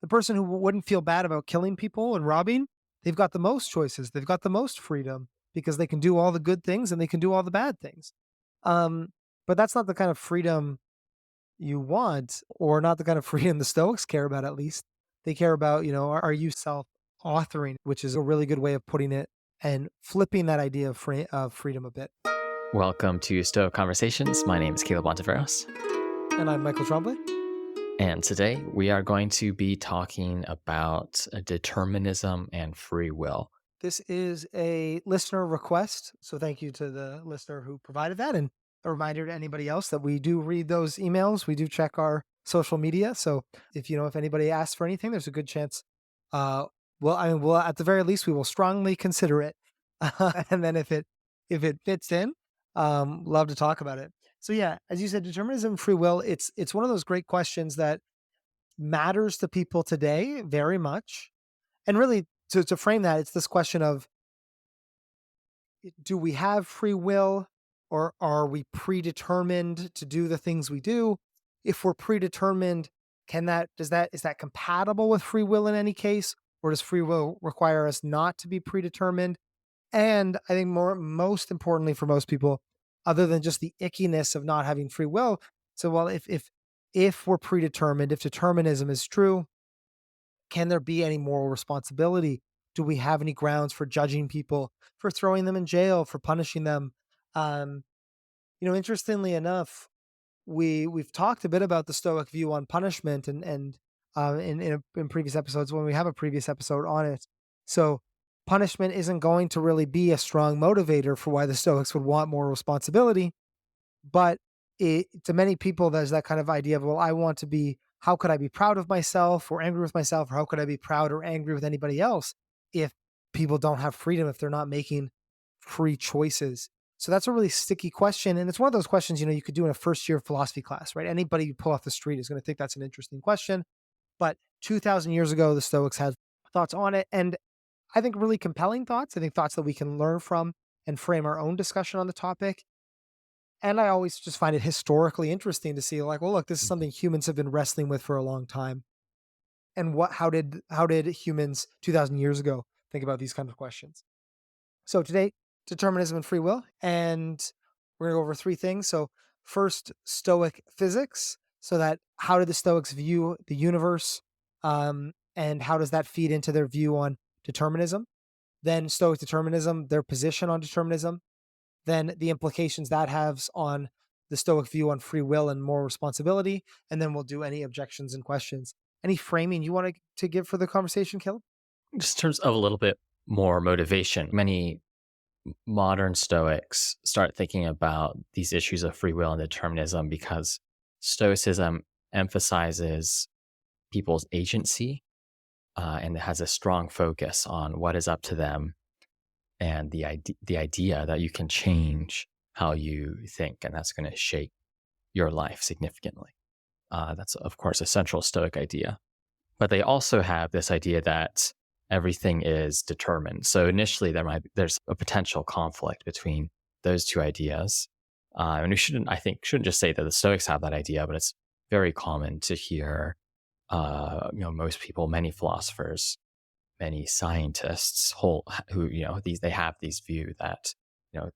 the person who wouldn't feel bad about killing people and robbing, they've got the most choices. They've got the most freedom because they can do all the good things and they can do all the bad things. Um, but that's not the kind of freedom you want, or not the kind of freedom the Stoics care about, at least. They care about, are you self authoring, which is a really good way of putting it and flipping that idea of freedom a bit. Welcome to Stoic Conversations. My name is Caleb Monteveros, And I'm Michael Trombley. and today we are going to be talking about determinism and free will. This is a listener request. So thank you to the listener who provided that. And a reminder to anybody else that we do read those emails. We do check our social media. So if anybody asks for anything, there's a good chance. We'll at the very least, we will strongly consider it. And then if it fits in, love to talk about it. So yeah, as you said, determinism, free will, it's one of those great questions that matters to people today very much. And really, to frame that, it's this question of, do we have free will, or are we predetermined to do the things we do? If we're predetermined, is that compatible with free will in any case? Or does free will require us not to be predetermined? And I think most importantly for most people, other than just the ickiness of not having free will, so well, if we're predetermined, if determinism is true, can there be any moral responsibility? Do we have any grounds for judging people, for throwing them in jail, for punishing them? Um, Interestingly enough, we've talked a bit about the Stoic view on punishment, and in previous episodes when we have a previous episode on it. So punishment isn't going to really be a strong motivator for why the Stoics would want moral responsibility, but to many people, there's that kind of idea of, well, how could I be proud of myself or angry with myself? Or how could I be proud or angry with anybody else if people don't have freedom, if they're not making free choices? So that's a really sticky question. And it's one of those questions, you could do in a first year philosophy class, right? Anybody you pull off the street is going to think that's an interesting question. But 2000 years ago, the Stoics had thoughts on it. And I think really compelling thoughts. I think thoughts that we can learn from and frame our own discussion on the topic. And I always just find it historically interesting to see, like, well, look, this is something humans have been wrestling with for a long time. And how did humans 2000 years ago think about these kind of questions? So today, determinism and free will, and we're gonna go over three things. So first, Stoic physics. So that how did the Stoics view the universe, and how does that feed into their view on determinism? Then Stoic determinism, their position on determinism, then the implications that has on the Stoic view on free will and moral responsibility, and then we'll do any objections and questions. Any framing you want to give for the conversation, Caleb? Just in terms of a little bit more motivation, many modern Stoics start thinking about these issues of free will and determinism because Stoicism emphasizes people's agency, and it has a strong focus on what is up to them, and the idea that you can change how you think, and that's going to shape your life significantly. That's, of course, a central Stoic idea. But they also have this idea that everything is determined. So initially, there's a potential conflict between those two ideas. And we shouldn't just say that the Stoics have that idea, but it's very common to hear, most people, many philosophers, many scientists they have these view that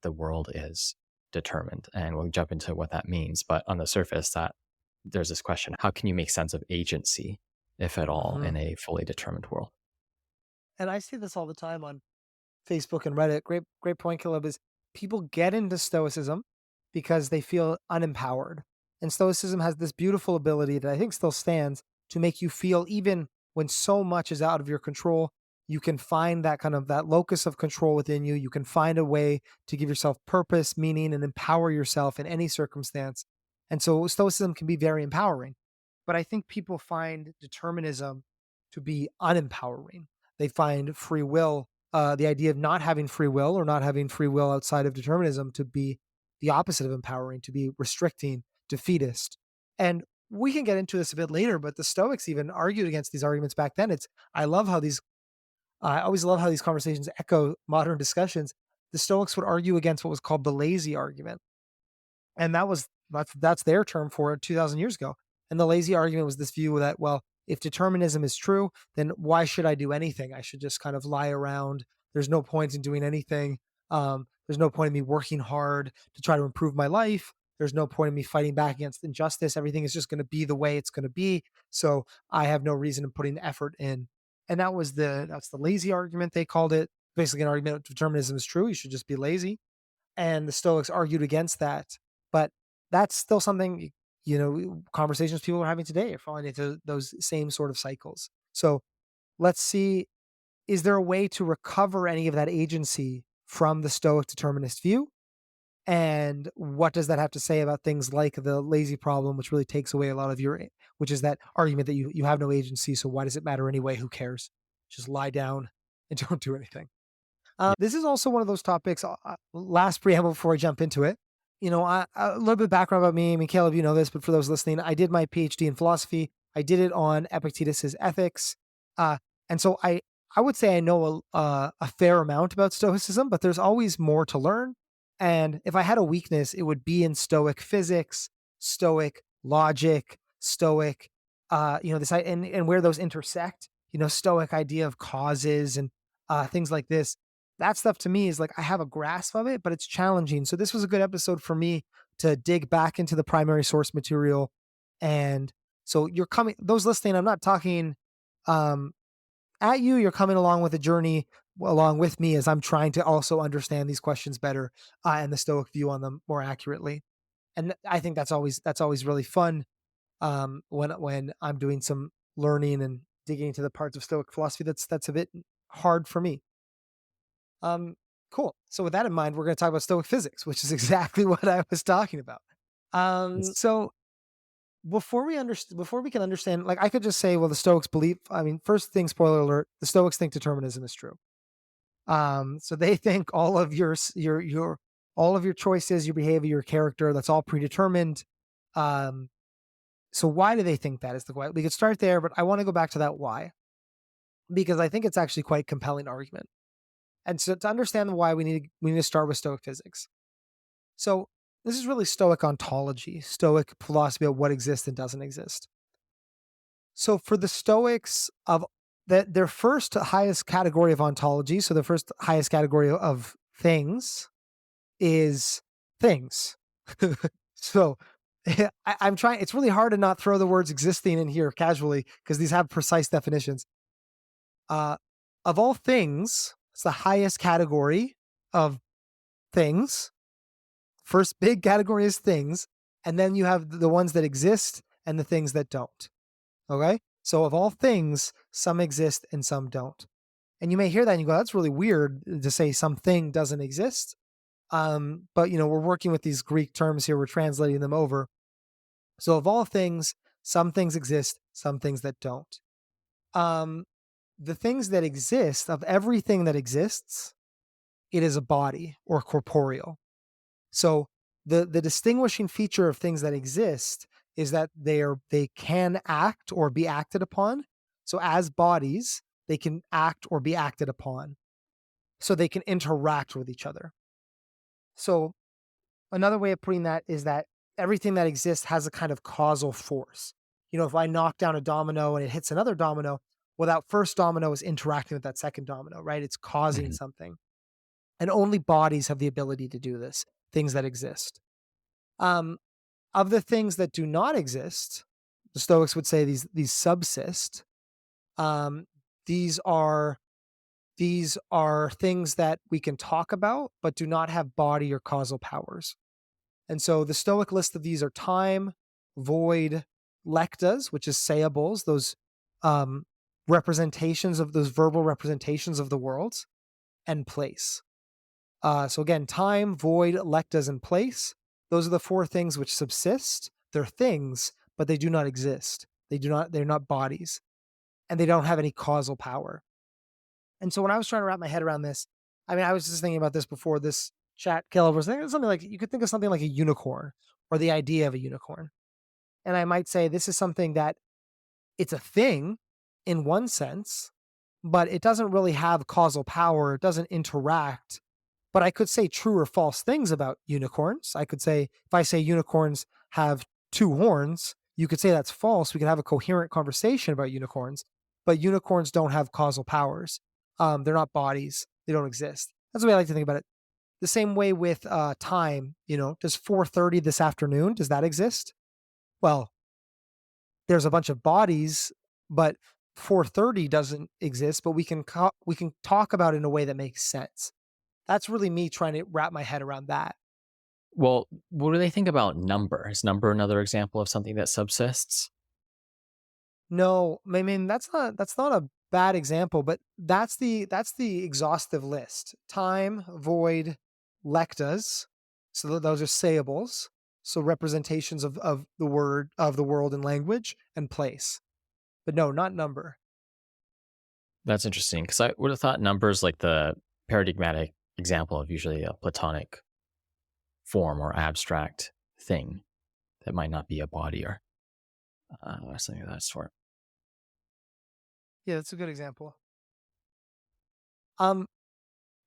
the world is determined, and we'll jump into what that means. But on the surface, that there's this question: how can you make sense of agency, if at all, Mhm. in a fully determined world? And I see this all the time on Facebook and Reddit. Great point, Caleb. Is people get into Stoicism because they feel unempowered, and Stoicism has this beautiful ability that I think still stands to make you feel, even when so much is out of your control, you can find that locus of control within you. You can find a way to give yourself purpose, meaning, and empower yourself in any circumstance. And so Stoicism can be very empowering. But I think people find determinism to be unempowering. They find free will, the idea of not having free will, or not having free will outside of determinism, to be the opposite of empowering, to be restricting, defeatist. And we can get into this a bit later, but the Stoics even argued against these arguments back then. I always love how these conversations echo modern discussions. The Stoics would argue against what was called the lazy argument. And that's their term for it 2000 years ago. And the lazy argument was this view that, well, if determinism is true, then why should I do anything? I should just kind of lie around. There's no point in doing anything. There's no point in me working hard to try to improve my life. There's no point in me fighting back against injustice. Everything is just going to be the way it's going to be. So I have no reason in putting the effort in. And that's the lazy argument they called it. Basically, an argument that determinism is true. You should just be lazy. And the Stoics argued against that. But that's still something, conversations people are having today are falling into those same sort of cycles. So let's see, is there a way to recover any of that agency from the Stoic determinist view? And what does that have to say about things like the lazy problem, which really takes away a lot of which is that argument that you have no agency. So why does it matter anyway? Who cares? Just lie down and don't do anything. Yeah. This is also one of those topics. Last preamble before I jump into it, a little bit of background about me. I mean, Caleb, you know this, but for those listening, I did my PhD in philosophy. I did it on Epictetus's Ethics, and so I would say I know a fair amount about Stoicism, but there's always more to learn. And if I had a weakness, it would be in Stoic physics, Stoic logic, Stoic, and where those intersect. Stoic idea of causes and things like this. That stuff to me is like I have a grasp of it, but it's challenging. So this was a good episode for me to dig back into the primary source material. And so those listening, I'm not talking at you, you're coming along with a journey along with me as I'm trying to also understand these questions better and the Stoic view on them more accurately. And I think that's always really fun when I'm doing some learning and digging into the parts of Stoic philosophy that's a bit hard for me. Cool. So with that in mind, we're going to talk about Stoic physics, which is exactly what I was talking about. It's- So before we can understand, like I could just say, well, the Stoics believe. I mean, first thing, spoiler alert: the Stoics think determinism is true. So they think all of all of your choices, your behavior, your character, that's all predetermined. Um, so why do they think that is the question? We could start there, but I want to go back to that why, because I think it's actually quite a compelling argument. And so to understand why we need to start with Stoic physics. So this is really Stoic ontology, Stoic philosophy of what exists and doesn't exist. So for the Stoics of their first highest category of ontology, so the first highest category of things is things. So I'm trying, it's really hard to not throw the words existing in here casually because these have precise definitions. Uh, of all things, it's the highest category of things. First big category is things. And then you have the ones that exist and the things that don't. Okay. So of all things, some exist and some don't. And you may hear that and you go, that's really weird to say something doesn't exist. But we're working with these Greek terms here. We're translating them over. So of all things, some things exist, some things that don't. The things that exist, of everything that exists, it is a body or corporeal. So the distinguishing feature of things that exist is that they can act or be acted upon. So as bodies, they can act or be acted upon. So they can interact with each other. So another way of putting that is that everything that exists has a kind of causal force. If I knock down a domino and it hits another domino, well, that first domino is interacting with that second domino, right? It's causing Mhm. something. And only bodies have the ability to do this, things that exist. Um, of the things that do not exist, the Stoics would say these subsist. Um, these are things that we can talk about, but do not have body or causal powers. And so the Stoic list of these are time, void, lectas, which is sayables, those representations of those verbal representations of the world, and place. So again, time, void, lectas, and place. Those are the four things which subsist. They're things, but they do not exist. They're not bodies, and they don't have any causal power. And so when I was trying to wrap my head around this, I mean, I was just thinking about this before this chat. Caleb was thinking something like, you could think of something like a unicorn or the idea of a unicorn. And I might say this is something that it's a thing in one sense, but it doesn't really have causal power. It doesn't interact. But I could say true or false things about unicorns. I could say, if I say unicorns have two horns, you could say that's false. We can have a coherent conversation about unicorns, but unicorns don't have causal powers. They're not bodies. They don't exist. That's the way I like to think about it. The same way with time, does 4:30 this afternoon, does that exist? Well, there's a bunch of bodies, but 4:30 doesn't exist, but we can talk about it in a way that makes sense. That's really me trying to wrap my head around that. Well, what do they think about number? Is number another example of something that subsists? No, I mean that's not a bad example, but that's the exhaustive list. Time, void, lectas. So those are sayables. So representations of the word of the world and language and place. But no, not number. That's interesting because I would have thought numbers like the paradigmatic example of usually a platonic form or abstract thing that might not be a body or something of that sort. Yeah, that's a good example. Um,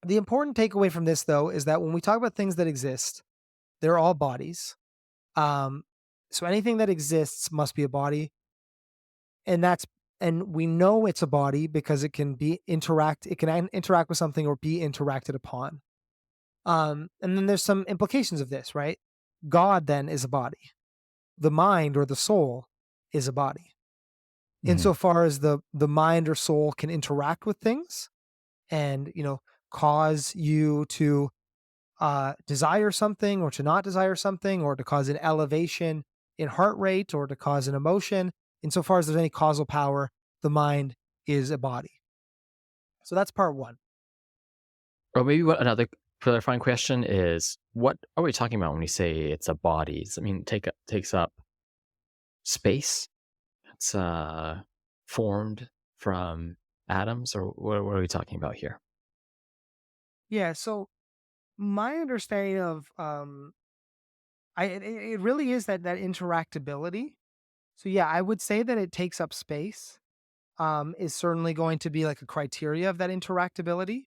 the important takeaway from this though is that when we talk about things that exist, they're all bodies. Um, so anything that exists must be a body, and we know it's a body because it can interact with something or be interacted upon. And then there's some implications of this, right? God then is a body. The mind or the soul is a body. Mhm. Insofar as the mind or soul can interact with things and, cause you to desire something or to not desire something or to cause an elevation in heart rate or to cause an emotion, insofar as there's any causal power, the mind is a body. So that's part one. Or maybe what another clarifying question is, what are we talking about when we say it's a body? Does it mean takes up space? It's formed from atoms, or what are we talking about here? Yeah. So my understanding of it really is that interactability. So yeah, I would say that it takes up space. Is certainly going to be like a criteria of that interactability.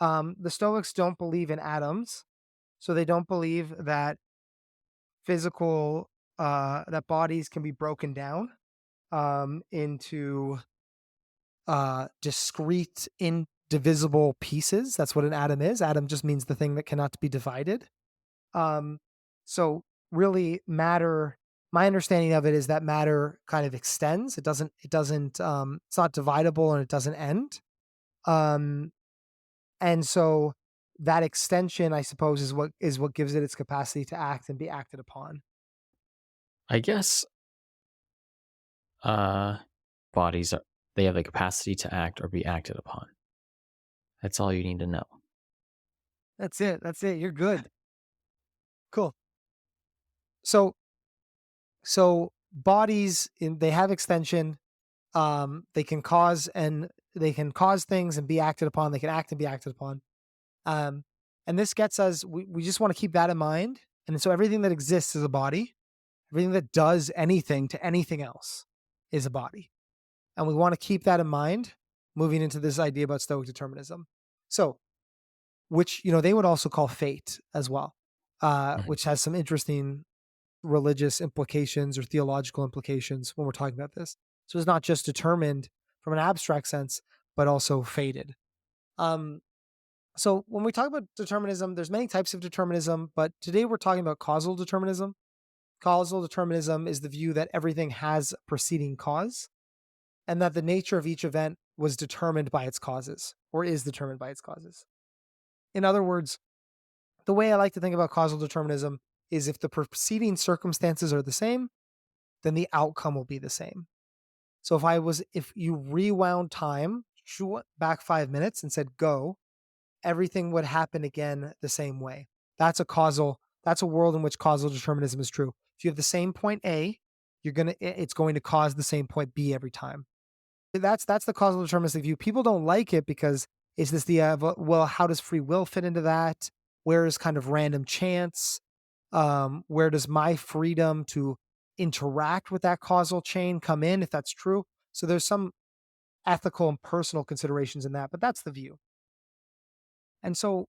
The Stoics don't believe in atoms, so they don't believe that physical that bodies can be broken down into discrete, indivisible pieces. That's what an atom is. Atom just means the thing that cannot be divided. Um, so really matter my understanding of it is that matter kind of extends. It doesn't it's not dividable and it doesn't end. Um and so that extension I suppose is what gives it its capacity to act and be acted upon. I guess uh, bodies are they have the capacity to act or be acted upon. That's all you need to know. That's it. That's it. You're good. Cool. So bodies they have extension. They can cause things and be acted upon. They can act and be acted upon. Um, and this gets us, we just want to keep that in mind. And so everything that exists is a body. Everything that does anything to anything else is a body. And we want to keep that in mind moving into this idea about Stoic determinism. So, which, they would also call fate as well, Mhm. which has some interesting religious implications or theological implications when we're talking about this. So it's not just determined from an abstract sense, but also fated. Um, So when we talk about determinism, there's many types of determinism, but today we're talking about causal determinism. Causal determinism is the view that everything has a preceding cause and that the nature of each event was determined by its causes or is determined by its causes. In other words, the way I like to think about causal determinism is if the preceding circumstances are the same, then the outcome will be the same. So if you rewound time back 5 minutes and said go, everything would happen again the same way. That's a world in which causal determinism is true. If you have the same point A, it's going to cause the same point B every time. That's the causal deterministic view. People don't like it because it's this the well, how does free will fit into that? Where is kind of random chance? Where does my freedom to interact with that causal chain come in if that's true? So there's some ethical and personal considerations in that, but that's the view. And so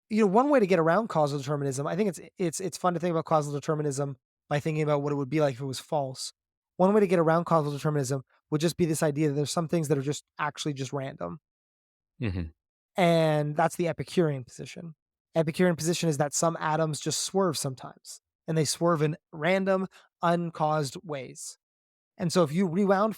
one way to get around causal determinism, I think it's fun to think about causal determinism by thinking about what it would be like if it was false. One way to get around causal determinism would just be this idea that there's some things that are just actually just random. Hmm. And that's the Epicurean position. Epicurean position is that some atoms just swerve sometimes, and they swerve in random, uncaused ways. And so if you rewound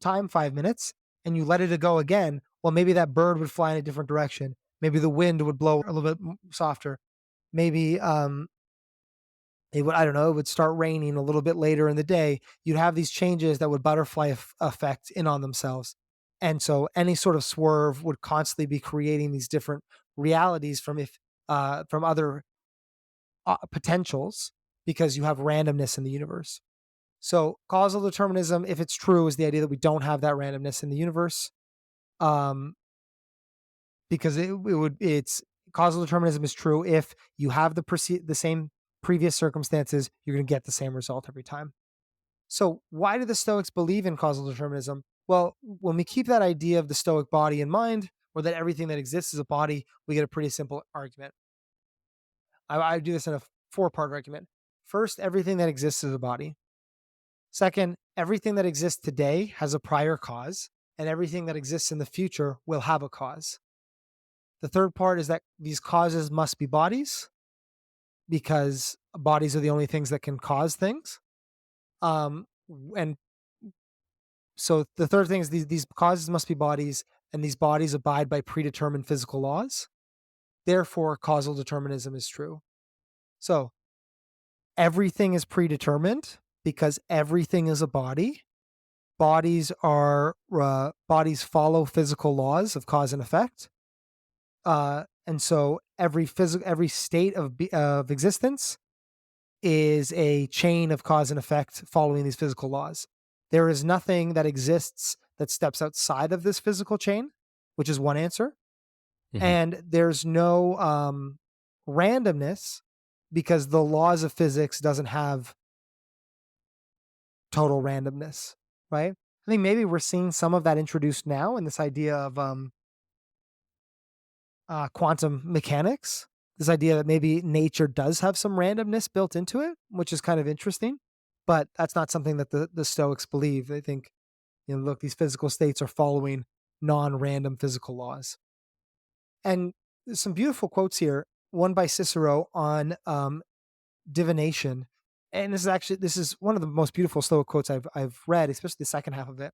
time 5 minutes and you let it go again, well, maybe that bird would fly in a different direction. Maybe the wind would blow a little bit softer. Maybe it would, I don't know, it would start raining a little bit later in the day. You'd have these changes that would butterfly effect in on themselves. And so any sort of swerve would constantly be creating these different realities from other potentials, because you have randomness in the universe. So causal determinism, if it's true, is the idea that we don't have that randomness in the universe. Um, because it's causal determinism is true if you have the same previous circumstances, you're going to get the same result every time. So why do the Stoics believe in causal determinism? Well, when we keep that idea of the Stoic body in mind, or that everything that exists is a body, we get a pretty simple argument. I do this in a four-part argument. First, everything that exists is a body. Second, everything that exists today has a prior cause, and everything that exists in the future will have a cause. The third part is that these causes must be bodies, because bodies are the only things that can cause things. And so the third thing is these causes must be bodies, and these bodies abide by predetermined physical laws. Therefore, causal determinism is true. So everything is predetermined because everything is a body. Bodies follow physical laws of cause and effect. And so every state of existence is a chain of cause and effect following these physical laws. There is nothing that exists that steps outside of this physical chain, which is one answer. Hmm. And there's no randomness, because the laws of physics doesn't have total randomness, right? I think maybe we're seeing some of that introduced now in this idea of quantum mechanics. This idea that maybe nature does have some randomness built into it, which is kind of interesting. But that's not something that the Stoics believe. They think, look, these physical states are following non-random physical laws. And there's some beautiful quotes here. One by Cicero on divination, and this is one of the most beautiful Stoic quotes I've read, especially the second half of it.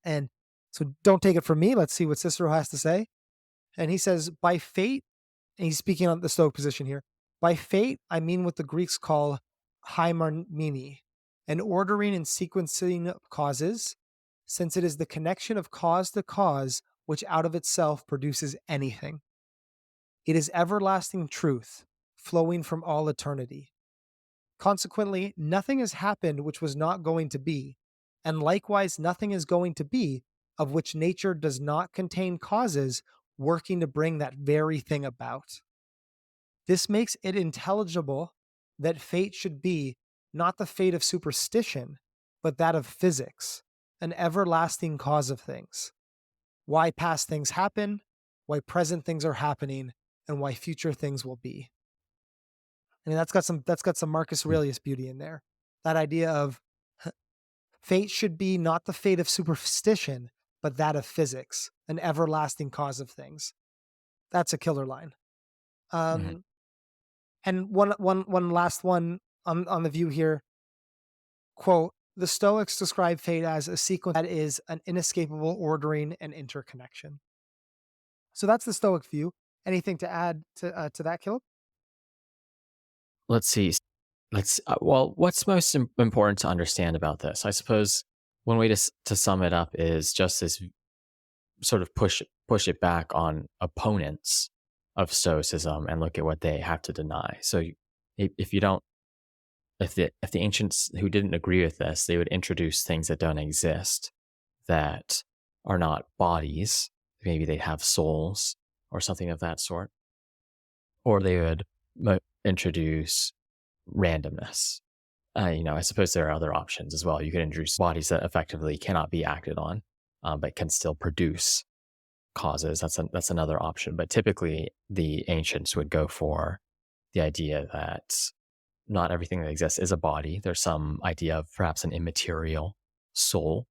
And so don't take it from me. Let's see what Cicero has to say. And he says, by fate, and he's speaking on the Stoic position here. By fate, I mean what the Greeks call hymarmene, an ordering and sequencing of causes, since it is the connection of cause to cause which out of itself produces anything. It is everlasting truth, flowing from all eternity. Consequently, nothing has happened which was not going to be, and likewise nothing is going to be of which nature does not contain causes working to bring that very thing about. This makes it intelligible that fate should be not the fate of superstition, but that of physics, an everlasting cause of things. Why past things happen, why present things are happening, and why future things will be. I mean, that's got some Marcus Aurelius beauty in there. That idea of fate should be not the fate of superstition, but that of physics, an everlasting cause of things. That's a killer line. Hmm. And one last one on the view here. Quote, the Stoics describe fate as a sequence that is an inescapable ordering and interconnection. So that's the Stoic view. Anything to add to that, Caleb? Let's see. Well, what's most important to understand about this? I suppose one way to sum it up is just this sort of push it back on opponents of Stoicism and look at what they have to deny. So if you don't, if the ancients who didn't agree with this, they would introduce things that don't exist, that are not bodies. Maybe they have souls or something of that sort, or they would introduce randomness. I suppose there are other options as well. You could introduce bodies that effectively cannot be acted on, but can still produce causes. That's another option. But typically, the ancients would go for the idea that not everything that exists is a body. There's some idea of perhaps an immaterial soul,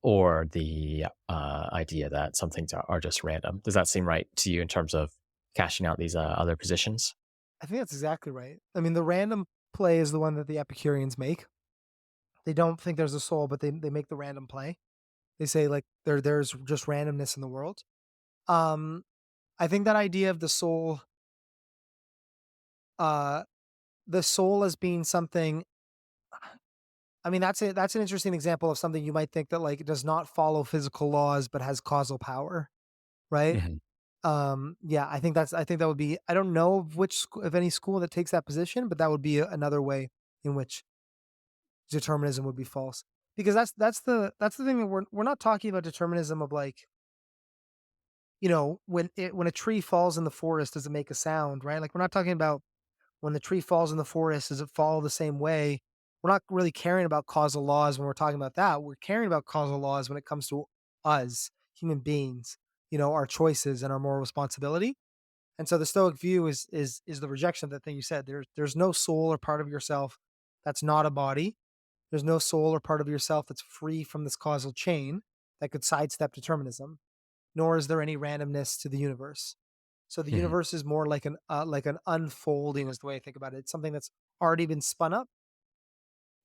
or the idea that some things are just random. Does that seem right to you in terms of cashing out these other positions? I think that's exactly right. I mean, the random play is the one that the Epicureans make. They don't think there's a soul, but they make the random play. They say like there's just randomness in the world. Um, I think that idea of uh, the soul as being something. I mean, that's an interesting example of something you might think that like does not follow physical laws but has causal power, right? Hmm. Yeah, I think that would be. I don't know of of any school that takes that position, but that would be another way in which determinism would be false. Because that's the thing that we're not talking about determinism of like, when a tree falls in the forest, does it make a sound, right? Like we're not talking about when the tree falls in the forest, does it fall the same way? We're not really caring about causal laws when we're talking about that. We're caring about causal laws when it comes to us, human beings, our choices and our moral responsibility. And so the Stoic view is the rejection of that thing you said. There's no soul or part of yourself that's not a body. There's no soul or part of yourself that's free from this causal chain that could sidestep determinism. Nor is there any randomness to the universe. So the Hmm. universe is more like an unfolding is the way I think about it. It's something that's already been spun up.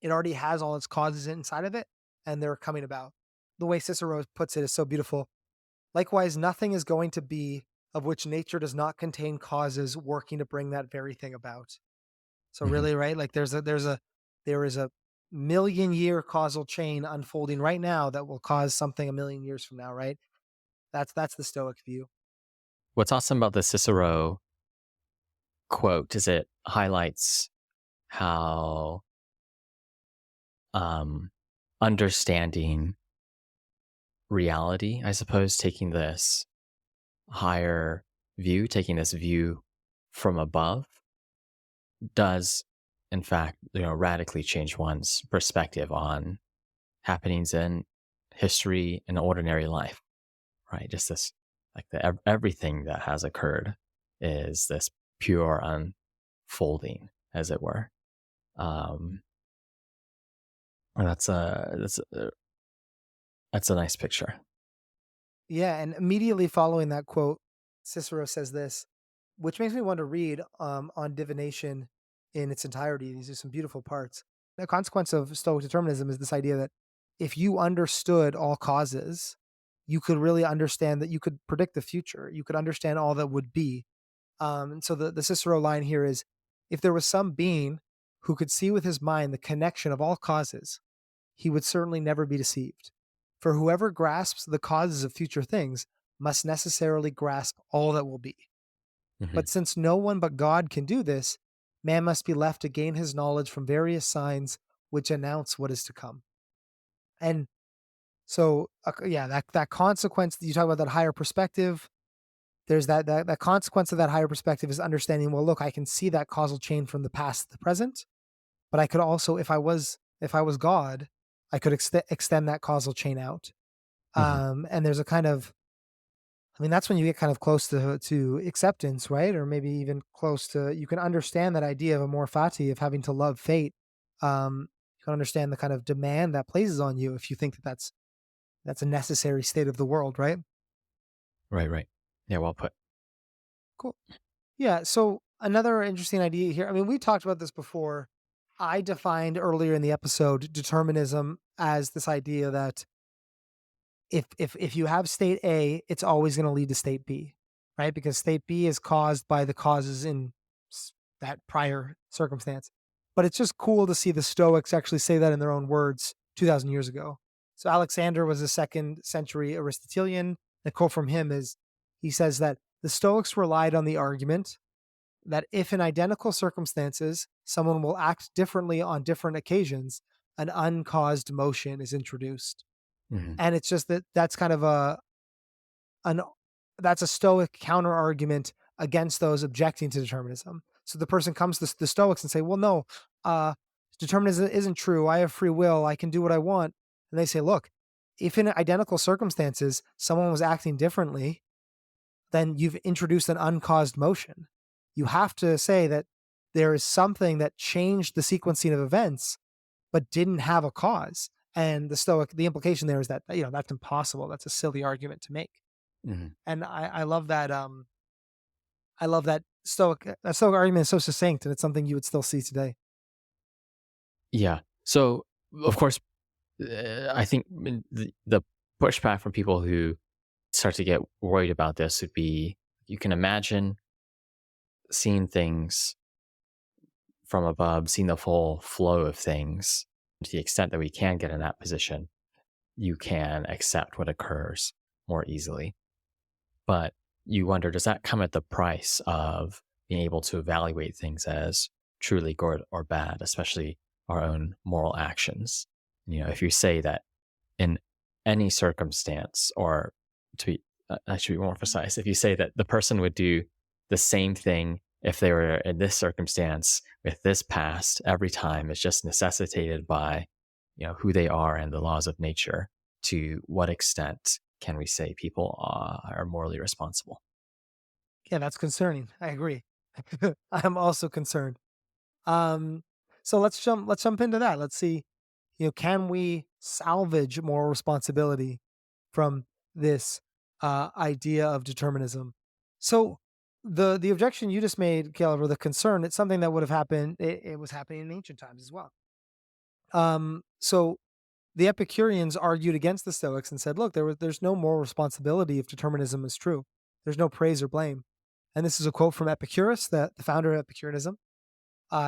It already has all its causes inside of it, and they're coming about. The way Cicero puts it is so beautiful. Likewise, nothing is going to be of which nature does not contain causes working to bring that very thing about. So Hmm. really, right? Like there is a million year causal chain unfolding right now that will cause something a million years from now, right? That's the Stoic view. What's awesome about the Cicero quote is it highlights how um, understanding reality, I suppose, taking this higher view, taking this view from above, does in fact, radically change one's perspective on happenings in history and ordinary life, right? Just this, like everything that has occurred is this pure unfolding, as it were. Um, and that's a nice picture. Yeah, and immediately following that quote, Cicero says this, which makes me want to read on divination in its entirety. These are some beautiful parts. The consequence of Stoic determinism is this idea that if you understood all causes, you could really understand that you could predict the future. You could understand all that would be. And so the Cicero line here is if there was some being who could see with his mind the connection of all causes, he would certainly never be deceived. For whoever grasps the causes of future things must necessarily grasp all that will be. Hmm. But since no one but God can do this, man must be left to gain his knowledge from various signs which announce what is to come. And so, yeah, that consequence that you talk about, that higher perspective, there's that consequence of that higher perspective is understanding, well, look, I can see that causal chain from the past to the present, but I could also, if I was God, I could extend that causal chain out. Hmm. And there's a kind of, I mean, that's when you get kind of close to acceptance, right? Or maybe even close to, you can understand that idea of amor fati, of having to love fate. You can understand the kind of demand that places on you if you think that that's a necessary state of the world, right? Right, right. Yeah, well put. Cool. Yeah. So another interesting idea here. I mean, we talked about this before. I defined earlier in the episode determinism as this idea that if you have state A, it's always going to lead to state B, right? Because state B is caused by the causes in that prior circumstance. But it's just cool to see the Stoics actually say that in their own words 2,000 years ago. So Alexander was a second century Aristotelian. The quote from him is he says that the Stoics relied on the argument that if in identical circumstances someone will act differently on different occasions, an uncaused motion is introduced. Hmm. And it's just that that's kind of an that's a Stoic counter argument against those objecting to determinism. So the person comes to the Stoics and say, "Well, no, uh, determinism isn't true. I have free will. I can do what I want." And they say, "Look, if in identical circumstances someone was acting differently, then you've introduced an uncaused motion. You have to say that there is something that changed the sequencing of events, but didn't have a cause. And the implication there is that, that's impossible. That's a silly argument to make. Mhm. And I love that. I love that Stoic argument is so succinct, and it's something you would still see today. Yeah. So, of course, I think the pushback from people who start to get worried about this would be you can imagine seeing things from above, seeing the full flow of things to the extent that we can get in that position. You can accept what occurs more easily. But you wonder, does that come at the price of being able to evaluate things as truly good or bad, especially our own moral actions? If you say that in any circumstance, or to be, I should be more precise, if you say that the person would do the same thing if they were in this circumstance with this past every time, it's just necessitated by, who they are and the laws of nature. To what extent can we say people are morally responsible? Yeah, that's concerning. I agree. I'm also concerned. Um, so let's jump into that. Let's see, can we salvage moral responsibility from this idea of determinism? So the objection you just made, Caleb, or the concern, it's something that would have happened. It was happening in ancient times as well. So the Epicureans argued against the Stoics and said, look, there's no moral responsibility if determinism is true. There's no praise or blame. And this is a quote from Epicurus, the founder of Epicureanism.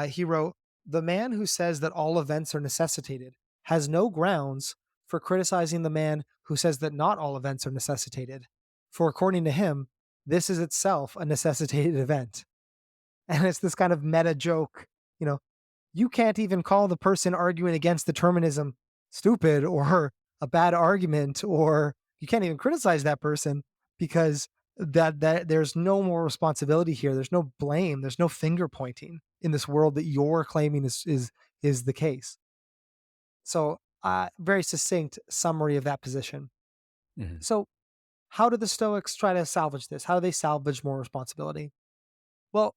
He wrote, "The man who says that all events are necessitated has no grounds for criticizing the man who says that not all events are necessitated. For according to him, this is itself a necessitated event." And it's this kind of meta joke, you know, you can't even call the person arguing against determinism stupid or a bad argument, or you can't even criticize that person because that there's no more responsibility here. There's no blame. There's no finger pointing in this world that you're claiming is the case. So, very succinct summary of that position. Mhm. So, how do the Stoics try to salvage this? How do they salvage more responsibility? Well,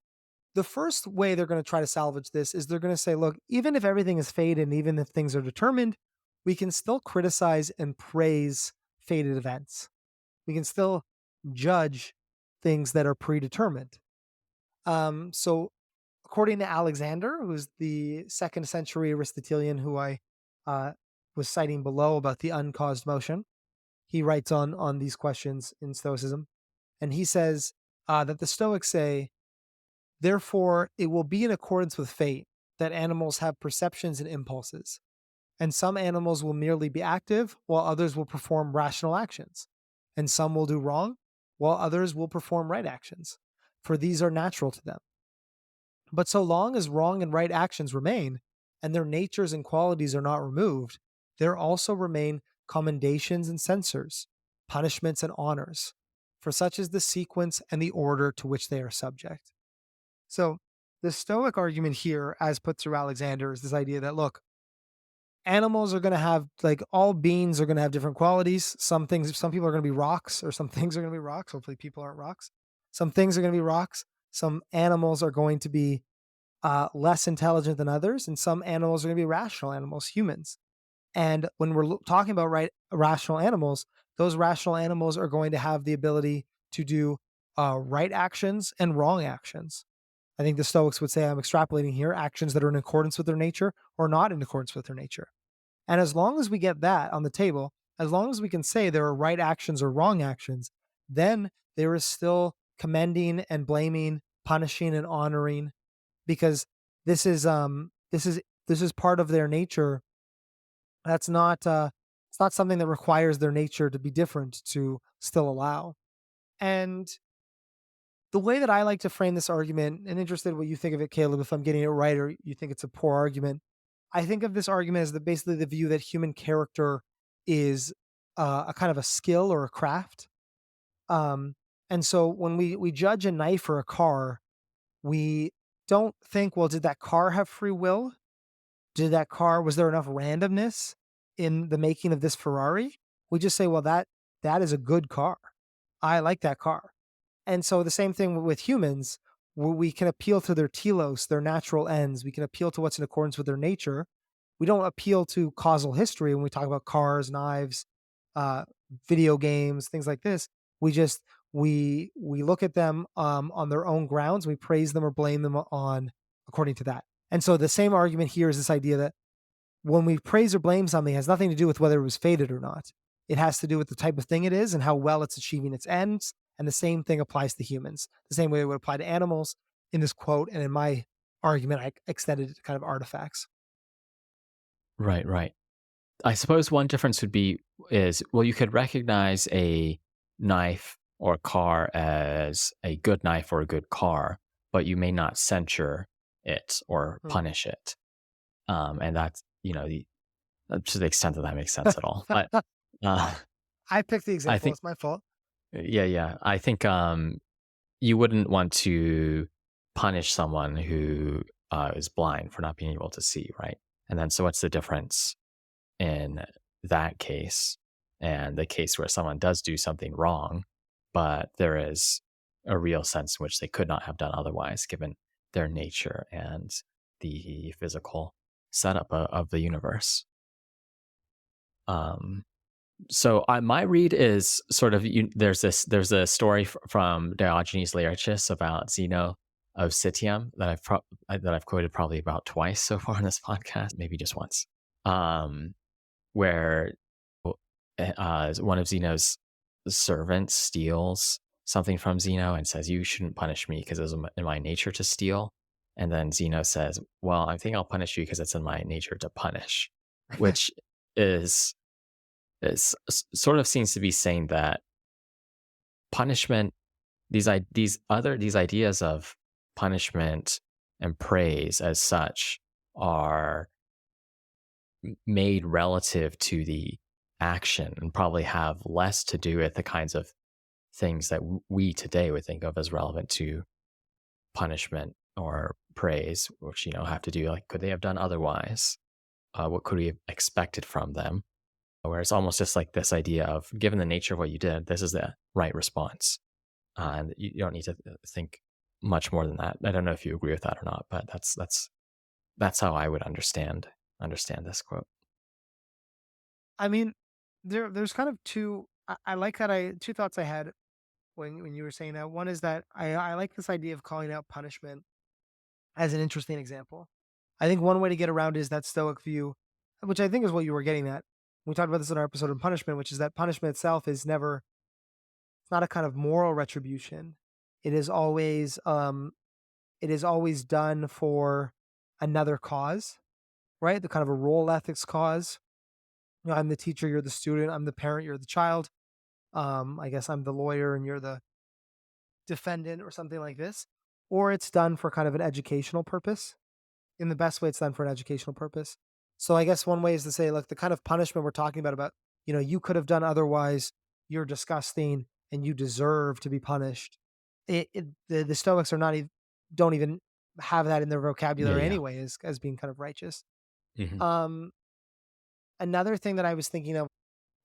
the first way they're going to try to salvage this is they're going to say, look, even if everything is fated and even if things are determined, we can still criticize and praise fated events. We can still judge things that are predetermined. So, according to Alexander, who's the second century Aristotelian who I uh, was citing below about the uncaused motion, he writes on these questions in Stoicism, and he says that the Stoics say, therefore, it will be in accordance with fate that animals have perceptions and impulses, and some animals will merely be active, while others will perform rational actions, and some will do wrong, while others will perform right actions, for these are natural to them. But so long as wrong and right actions remain, and their natures and qualities are not removed, there also remain commendations and censures, punishments and honors, for such is the sequence and the order to which they are subject. So, the Stoic argument here, as put through Alexander, is this idea that, look, animals are going to have, like, all beings are going to have different qualities. Some people are going to be rocks, or some things are going to be rocks. Hopefully, people aren't rocks. Some things are going to be rocks. Some animals are going to be less intelligent than others, and some animals are going to be rational animals, humans. And when we're talking about rational animals, those rational animals are going to have the ability to do right actions and wrong actions. I think the Stoics would say, I'm extrapolating here, actions that are in accordance with their nature or not in accordance with their nature. And as long as we get that on the table, as long as we can say there are right actions or wrong actions, then there is still commending and blaming, punishing and honoring, because this is part of their nature. That's not it's not something that requires their nature to be different to still allow. And the way that I like to frame this argument, and interested what you think of it, Caleb, if I'm getting it right or you think it's a poor argument, I think of this argument as basically the view that human character is a kind of a skill or a craft. Um, and so when we judge a knife or a car, we don't think, well, did that car have free will? Was there enough randomness in the making of this Ferrari? We just say, well, that is a good car. I like that car. And so the same thing with humans. we can appeal to their telos, their natural ends. We can appeal to what's in accordance with their nature. We don't appeal to causal history when we talk about cars, knives, uh, video games, things like this. We just we look at them on their own grounds. We praise them or blame them on according to that. And so the same argument here is this idea that when we praise or blame something, it has nothing to do with whether it was fated or not. It has to do with the type of thing it is and how well it's achieving its ends. And the same thing applies to humans. The same way it would apply to animals in this quote. And in my argument, I extended it to kind of artifacts. Right, right. I suppose one difference would be is, well, you could recognize a knife or car as a good knife or a good car, but you may not censure it or Hmm. punish it. And that's, to the extent that that makes sense at all. But uh, I picked the I example. think, It's my fault. yeah, yeah. I think you wouldn't want to punish someone who is blind for not being able to see, right? And then, so what's the difference in that case and the case where someone does do something wrong, but there is a real sense in which they could not have done otherwise, given their nature and the physical setup of the universe? Um, my read is sort of there's a story from Diogenes Laertius about Zeno of Citium that that I've quoted probably about twice so far in this podcast, maybe just once, where one of Zeno's servants steals something from Zeno and says, "You shouldn't punish me because it's in my nature to steal." And then Zeno says, "Well, I think I'll punish you because it's in my nature to punish," which is sort of seems to be saying that punishment, these ideas of punishment and praise as such are made relative to the action and probably have less to do with the kinds of things that we today would think of as relevant to punishment or praise, which have to do, like, could they have done otherwise? What could we have expected from them? Where it's almost just like this idea of, given the nature of what you did, this is the right response, and you don't need to think much more than that. I don't know if you agree with that or not, but that's how I would understand this quote. I mean, there's kind of two. I like that. I two thoughts I had when you were saying that. One is that I like this idea of calling out punishment as an interesting example. I think one way to get around is that Stoic view, which I think is what you were getting at. We talked about this in our episode on punishment, which is that punishment itself is never, it's not a kind of moral retribution. It is always done for another cause, right? The kind of a role ethics cause. I'm the teacher, you're the student. I'm the parent, you're the child. I guess I'm the lawyer and you're the defendant or something like this. Or it's done for kind of an educational purpose. In the best way, it's done for an educational purpose. So I guess one way is to say, look, the kind of punishment we're talking about, you could have done otherwise, you're disgusting and you deserve to be punished. The Stoics are not even, don't even have that in their Yeah, vocabulary yeah. anyway as being kind of righteous. Hmm. Um, Another thing that I was thinking of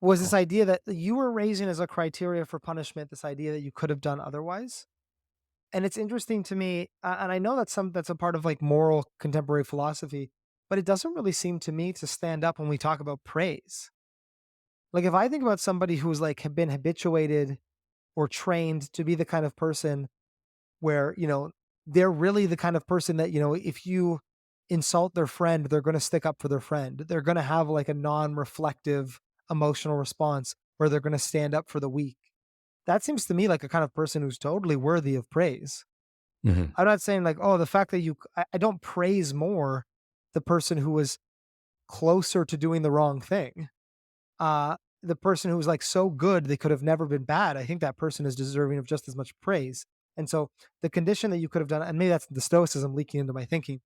was this Cool. idea that you were raising as a criteria for punishment, this idea that you could have done otherwise. And it's interesting to me, and I know that's a part of like moral contemporary philosophy, but it doesn't really seem to me to stand up when we talk about praise. Like if I think about somebody who's like have been habituated or trained to be the kind of person where, they're really the kind of person that, if you insult their friend, they're going to stick up for their friend. They're going to have like a non-reflective emotional response where they're going to stand up for the weak. That seems to me like a kind of person who's totally worthy of praise. Hmm. I'm not saying like, oh, the fact that I don't praise more the person who was closer to doing the wrong thing. The person who was like so good they could have never been bad. I think that person is deserving of just as much praise. And so the condition that you could have done, and maybe that's the stoicism leaking into my thinking,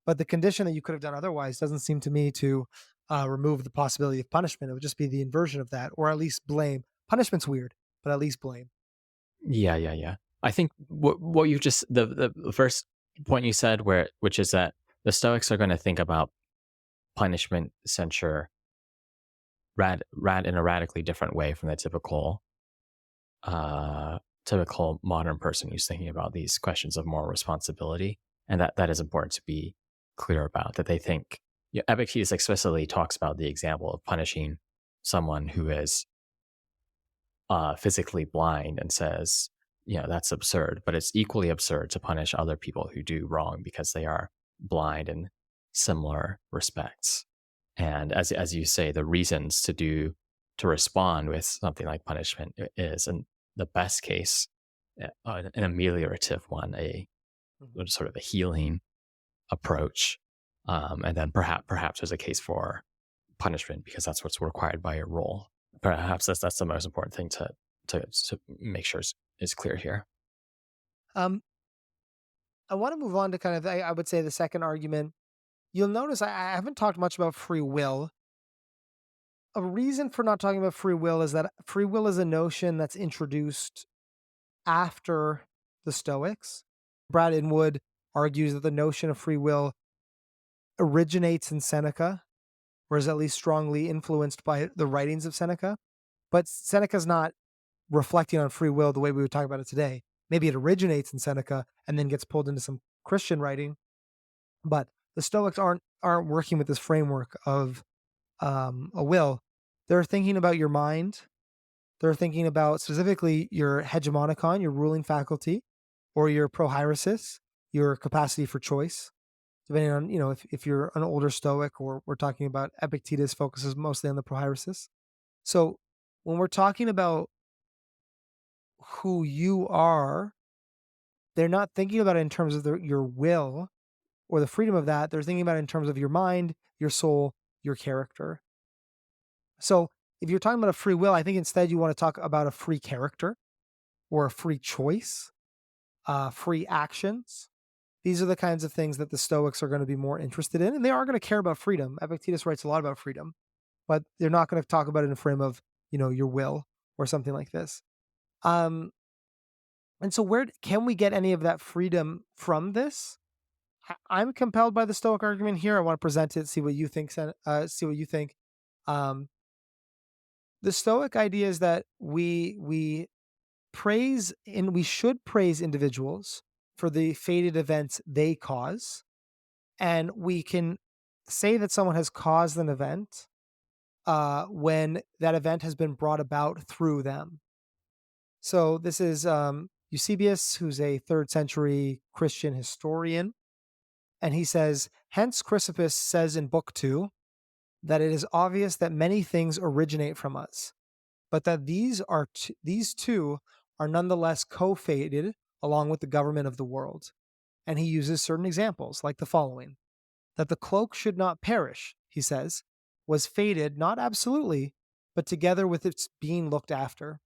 but the condition that you could have done otherwise doesn't seem to me to remove the possibility of punishment. It would just be the inversion of that, or at least blame. Punishment's weird, but at least blame. Yeah, yeah, yeah. I think what you just the first point you said, which is that the Stoics are going to think about punishment, censure, rad in a radically different way from the typical typical modern person who's thinking about these questions of moral responsibility. And that is important to be clear about, that they think, Epictetus explicitly talks about the example of punishing someone who is physically blind and says, that's absurd, but it's equally absurd to punish other people who do wrong because they are blind in similar respects. And as you say, the reasons to respond with something like punishment is, in the best case, an ameliorative one, a Mhm. sort of a healing approach, and then perhaps there's a case for punishment because that's what's required by your role. Perhaps that's the most important thing to make sure is clear here. Um, I want to move on to kind of, I would say, the second argument. You'll notice I haven't talked much about free will. A reason for not talking about free will is that free will is a notion that's introduced after the Stoics. Brad Inwood argues that the notion of free will originates in Seneca, or is at least strongly influenced by the writings of Seneca. But Seneca's not reflecting on free will the way we would talk about it today. Maybe it originates in Seneca and then gets pulled into some Christian writing, but the Stoics aren't working with this framework of a will. They're thinking about your mind. They're thinking about specifically your hegemonicon, your ruling faculty, or your prohieresis, your capacity for choice. Depending on, if you're an older Stoic, or we're talking about Epictetus focuses mostly on the prohieresis. So when we're talking about who you are, they're not thinking about it in terms of your will or the freedom of that. They're thinking about it in terms of your mind, your soul, your character. So if you're talking about a free will, I think instead you want to talk about a free character or a free choice, free actions. These are the kinds of things that the Stoics are going to be more interested in, and they are going to care about freedom. Epictetus writes a lot about freedom, but they're not going to talk about it in a frame of, your will or something like this. Um, and so where can we get any of that freedom from this? I'm compelled by the Stoic argument here. I want to present it, see what you think. See what you think. Um, the Stoic idea is that we praise, and we should praise individuals for the fated events they cause, and we can say that someone has caused an event when that event has been brought about through them. So this is Eusebius, who's a third century Christian historian. And he says, hence Chrysippus says in Book 2 that it is obvious that many things originate from us, but that these two are nonetheless co-fated along with the government of the world. And he uses certain examples, like the following: that the cloak should not perish, he says, was fated not absolutely, but together with its being looked after.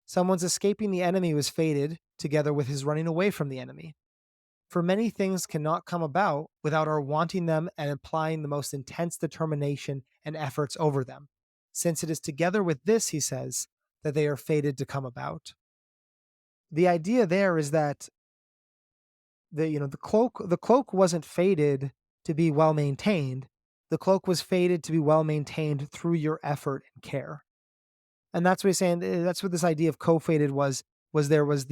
Someone's escaping the enemy was fated together with his running away from the enemy. For many things cannot come about without our wanting them and applying the most intense determination and efforts over them, since it is together with this, he says, that they are fated to come about. The idea there is that the cloak wasn't fated to be well maintained. The cloak was fated to be well maintained through your effort and care. And that's what he's saying. That's what this idea of co-fated was there is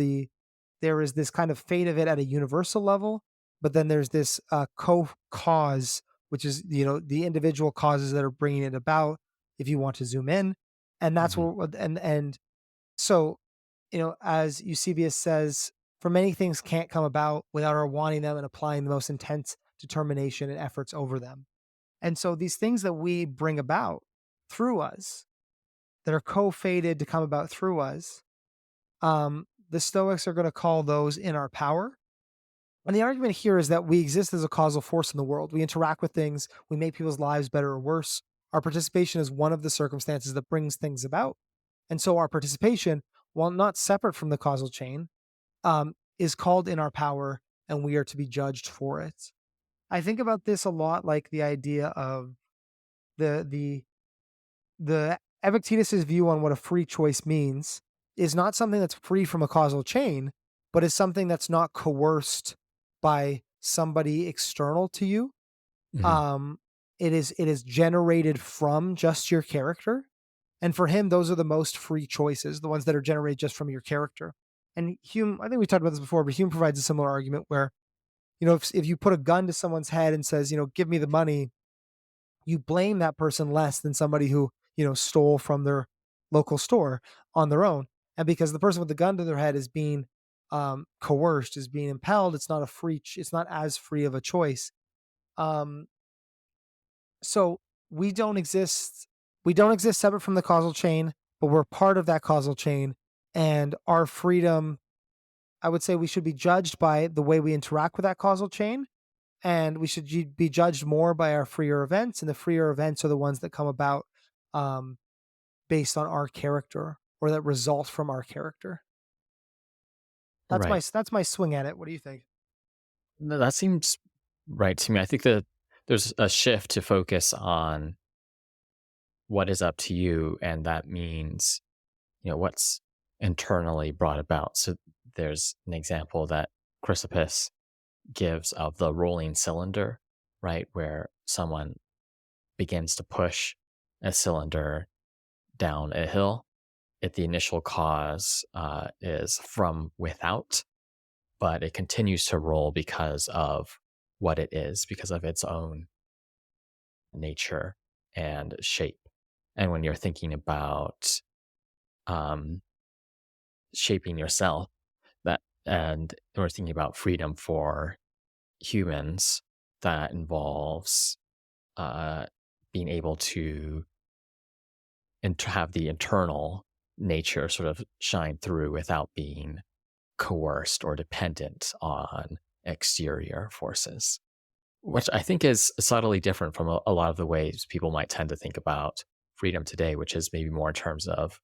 this kind of fate of it at a universal level, but then there's this co-cause, which is the individual causes that are bringing it about. If you want to zoom in, and that's Hmm. what and so as Eusebius says, for many things can't come about without our wanting them and applying the most intense determination and efforts over them. And so these things that we bring about through us, that are co-fated to come about through us, the Stoics are going to call those in our power. And the argument here is that we exist as a causal force in the world. We interact with things, we make people's lives better or worse. Our participation is one of the circumstances that brings things about. And so our participation, while not separate from the causal chain, is called in our power, and we are to be judged for it. I think about this a lot, like the idea of the the the Epictetus's view on what a free choice means is not something that's free from a causal chain, but is something that's not coerced by somebody external to you. Hmm. Um, it is generated from just your character, and for him, those are the most free choices, the ones that are generated just from your character. And Hume, I think we talked about this before, but Hume provides a similar argument where, if you put a gun to someone's head and says, give me the money, you blame that person less than somebody who, stole from their local store on their own. And because the person with the gun to their head is being coerced, is being impelled, it's not as free of a choice. Um, so we don't exist, separate from the causal chain, but we're part of that causal chain. And our freedom, I would say we should be judged by the way we interact with that causal chain, and we should be judged more by our freer events, and the freer events are the ones that come about um, based on our character, or that result from our character. Right. That's my swing at it. What do you think? No, that seems right to me. I think that there's a shift to focus on what is up to you, and that means, what's internally brought about. So there's an example that Chrysippus gives of the rolling cylinder, right? Where someone begins to push a cylinder down a hill. The initial cause is from without, but it continues to roll because of what it is, because of its own nature and shape. And when you're thinking about um, shaping yourself, and we're thinking about freedom for humans, that involves uh, being able to have the internal nature sort of shine through without being coerced or dependent on exterior forces, which I think is subtly different from a lot of the ways people might tend to think about freedom today, which is maybe more in terms of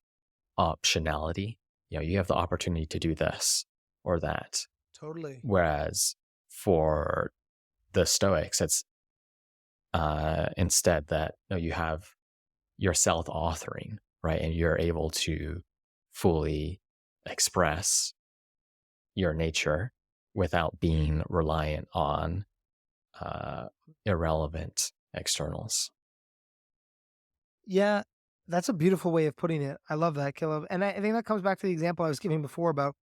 optionality. You have the opportunity to do this or that. Totally. Whereas for the Stoics, it's instead that no, you have your self authoring, right? And you're able to fully express your nature without being reliant on uh, irrelevant externals. Yeah, that's a beautiful way of putting it. I love that, Caleb. And I think that comes back to the example I was giving before about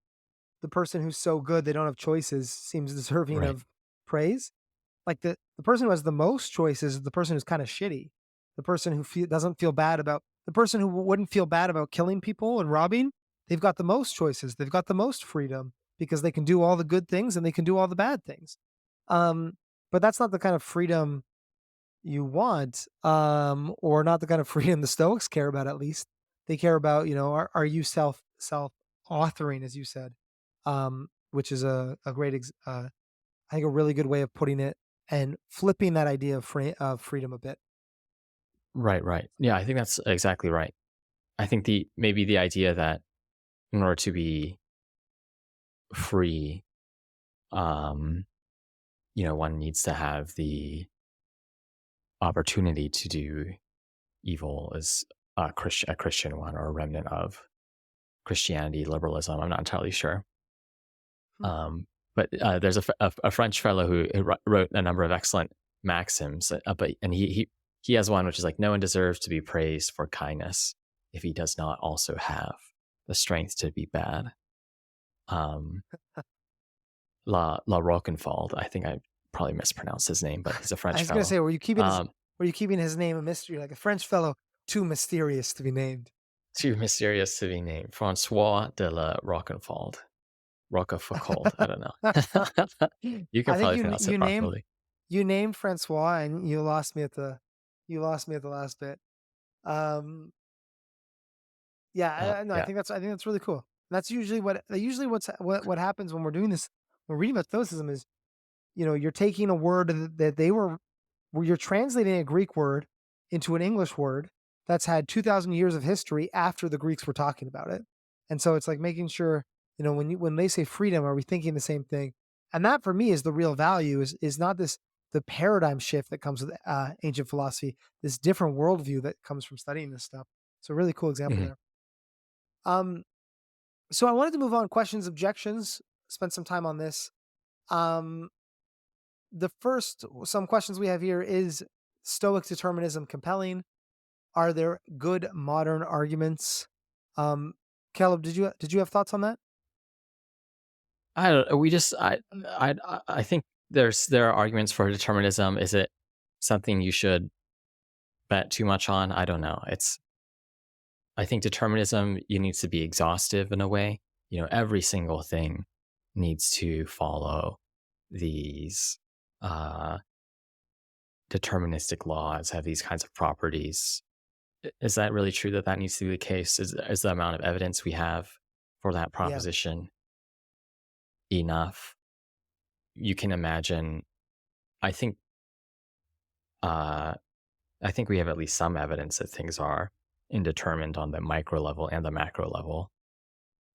the person who's so good they don't have choices seems deserving Right. of praise. Like the person who has the most choices is the person who's kind of shitty. The person who doesn't feel bad about the person who wouldn't feel bad about killing people and robbing. They've got the most choices. They've got the most freedom because they can do all the good things and they can do all the bad things. Um, but that's not the kind of freedom you want, or not the kind of freedom the Stoics care about. At least they care about, are you self authoring, as you said, which is a great I think a really good way of putting it and flipping that idea of freedom a bit. Right, right. Yeah, I think that's exactly right. I think the idea that in order to be free, um, one needs to have the opportunity to do evil is a Christian one, or a remnant of Christianity, liberalism. I'm not entirely sure. Hmm. Um, but there's a French fellow who wrote a number of excellent maxims, and he has one which is like, no one deserves to be praised for kindness if he does not also have the strength to be bad. Um, La Roquenfeld, I think I probably mispronounced his name, but he's a I French was gonna fellow. say, Um, were you keeping his name a mystery, like a French fellow too mysterious to be named? too mysterious to be named, Francois de la Roquenfeld. Roquefoucauld, I don't know. You can I think probably pronounce it properly. you named Francois, and you lost me at the last bit. Um, yeah, no, Yeah. I think that's really cool. That's usually what happens when we're doing this. When we're reading about Stoicism is, you're taking a word that they were where you're translating a Greek word into an English word that's had 2,000 years of history after the Greeks were talking about it. And so it's like making sure, when they say freedom, are we thinking the same thing? And that for me is the real value is not the paradigm shift that comes with ancient philosophy, this different worldview that comes from studying this stuff. So really cool example Mhm. there. Um, so I wanted to move on. Questions, objections, spend some time on this. Um, some questions we have here is Stoic determinism compelling? Are there good modern arguments? Um, Caleb, did you have thoughts on that? I don't. We just. I think there are arguments for determinism. Is it something you should bet too much on? I don't know. I think determinism, you need to be exhaustive in a way. Every single thing needs to follow these uh, deterministic laws, have these kinds of properties. Is that really true that that needs to be the case? Is the amount of evidence we have for that Yeah, proposition enough? You can imagine. I think. Uh, I think we have at least some evidence that things are indeterminate on the micro level and the macro level.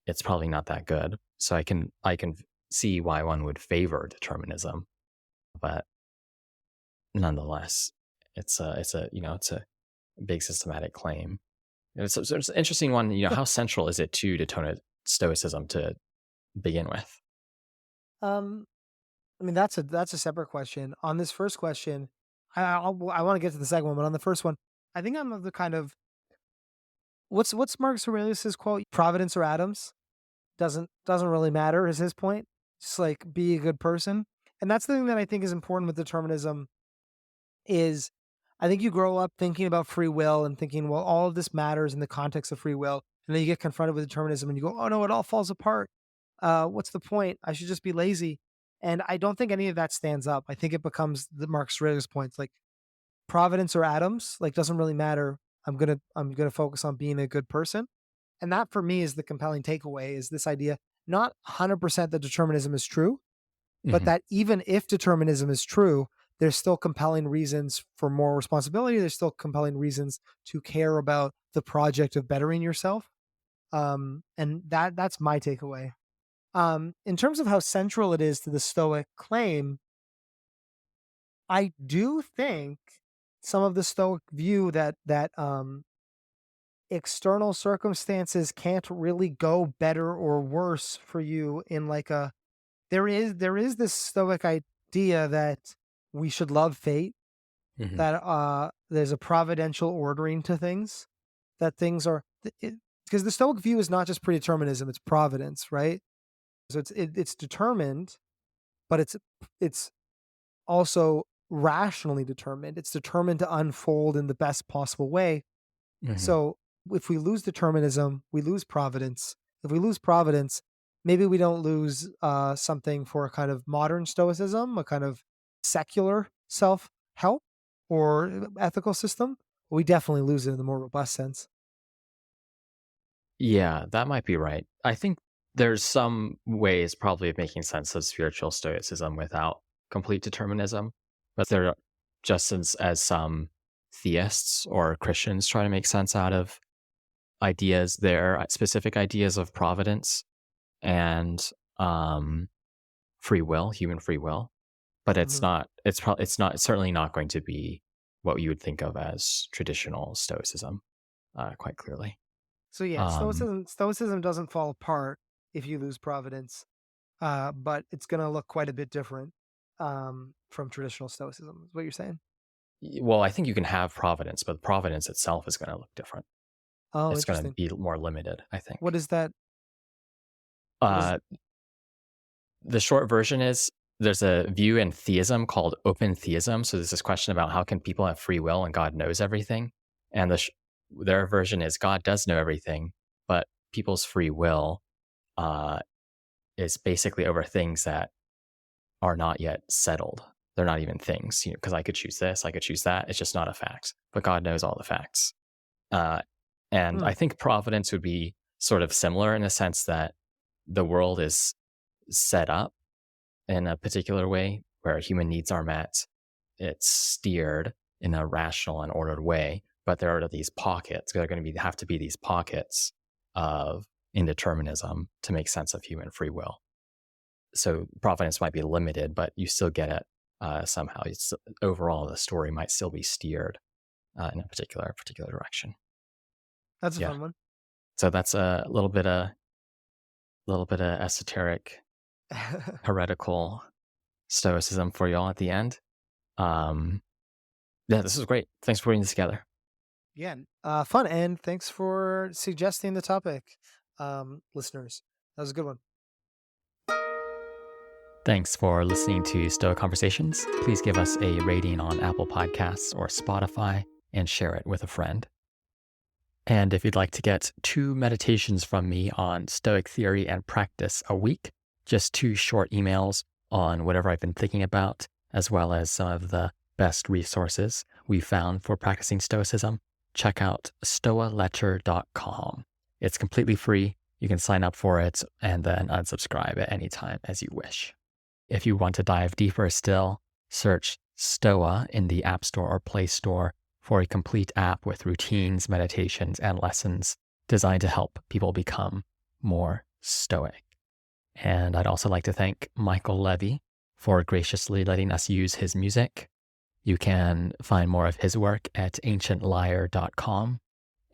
It's probably not that good. So I can see why one would favor determinism, but nonetheless, it's a big systematic claim. And it's an interesting one. yeah. How central is it to Determinate Stoicism to begin with? Um, I mean, that's a separate question. On this first question, I want to get to the second one, but on the first one, I think I'm of the kind of what's Marcus Aurelius's quote? Providence or atoms doesn't really matter. Is his point? Just like be a good person, and that's the thing that I think is important with determinism. Is I think you grow up thinking about free will and thinking, well, all of this matters in the context of free will, and then you get confronted with determinism, and you go, oh no, it all falls apart. What's the point? I should just be lazy. And I don't think any of that stands up. I think it becomes the Marcus Aurelius points, like providence or atoms, like doesn't really matter. I'm gonna focus on being a good person. And that for me is the compelling takeaway is this idea, not 100% that determinism is true, but Hmm. that even if determinism is true, there's still compelling reasons for more responsibility. There's still compelling reasons to care about the project of bettering yourself. And that's my takeaway. In terms of how central it is to the Stoic claim, I do think some of the Stoic view that external circumstances can't really go better or worse for you in like a there is this Stoic idea that we should love fate, Hmm. that there's a providential ordering to things, that things are because the Stoic view is not just predeterminism, it's providence, right? So it's determined, but it's also rationally determined. It's determined to unfold in the best possible way. Hmm. So if we lose determinism, we lose providence. If we lose providence, maybe we don't lose something for a kind of modern stoicism, a kind of secular self help or ethical system. We definitely lose it in the more robust sense. Yeah, that might be right. I think there's some ways probably of making sense of spiritual stoicism without complete determinism, but there are just as some theists or Christians try to make sense out of ideas there, specific ideas of providence and free will, human free will. But it's Mhm. not. It's certainly not going to be what you would think of as traditional stoicism. Quite clearly. So yeah, Um, stoicism doesn't fall apart if you lose providence, but it's going to look quite a bit different from traditional stoicism. Is what you're saying? well, I think you can have providence, but providence itself is going to look different. Oh, It's going to interesting. be more limited, I What think. is that? What is? Uh, the short version is there's a view in theism called open theism. So there's this question about how can people have free will and God knows everything, and their version is God does know everything, but people's free will uh, is basically over things that are not yet settled. They're not even things, because I could choose this, I could choose that. It's just not a fact, but God knows all the facts. Uh, and Hmm. I think providence would be sort of similar in the sense that the world is set up in a particular way where human needs are met. It's steered in a rational and ordered way, but there are these pockets. There are going to have to be these pockets of indeterminism to make sense of human free will. So providence might be limited, but you still get it somehow. Overall, the story might still be steered in a particular direction. That's a Yeah. fun one. So that's a little bit of esoteric, heretical stoicism for y'all at the end. Um, yeah, this is great. Thanks for putting this together. Yeah, fun, and thanks for suggesting the topic, listeners. That was a good one. Thanks for listening to Stoic Conversations. Please give us a rating on Apple Podcasts or Spotify and share it with a friend. And if you'd like to get 2 meditations from me on Stoic theory and practice a week, just 2 short emails on whatever I've been thinking about, as well as some of the best resources we found for practicing Stoicism, check out stoaletter.com. It's completely free. You can sign up for it and then unsubscribe at any time as you wish. If you want to dive deeper still, search Stoa in the App Store or Play Store for a complete app with routines, meditations, and lessons designed to help people become more stoic. And I'd also like to thank Michael Levy for graciously letting us use his music. You can find more of his work at ancientlyre.com.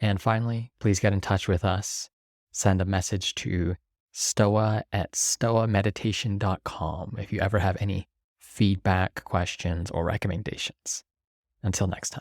And finally, please get in touch with us. Send a message to stoa@stoameditation.com if you ever have any feedback, questions, or recommendations. Until next time.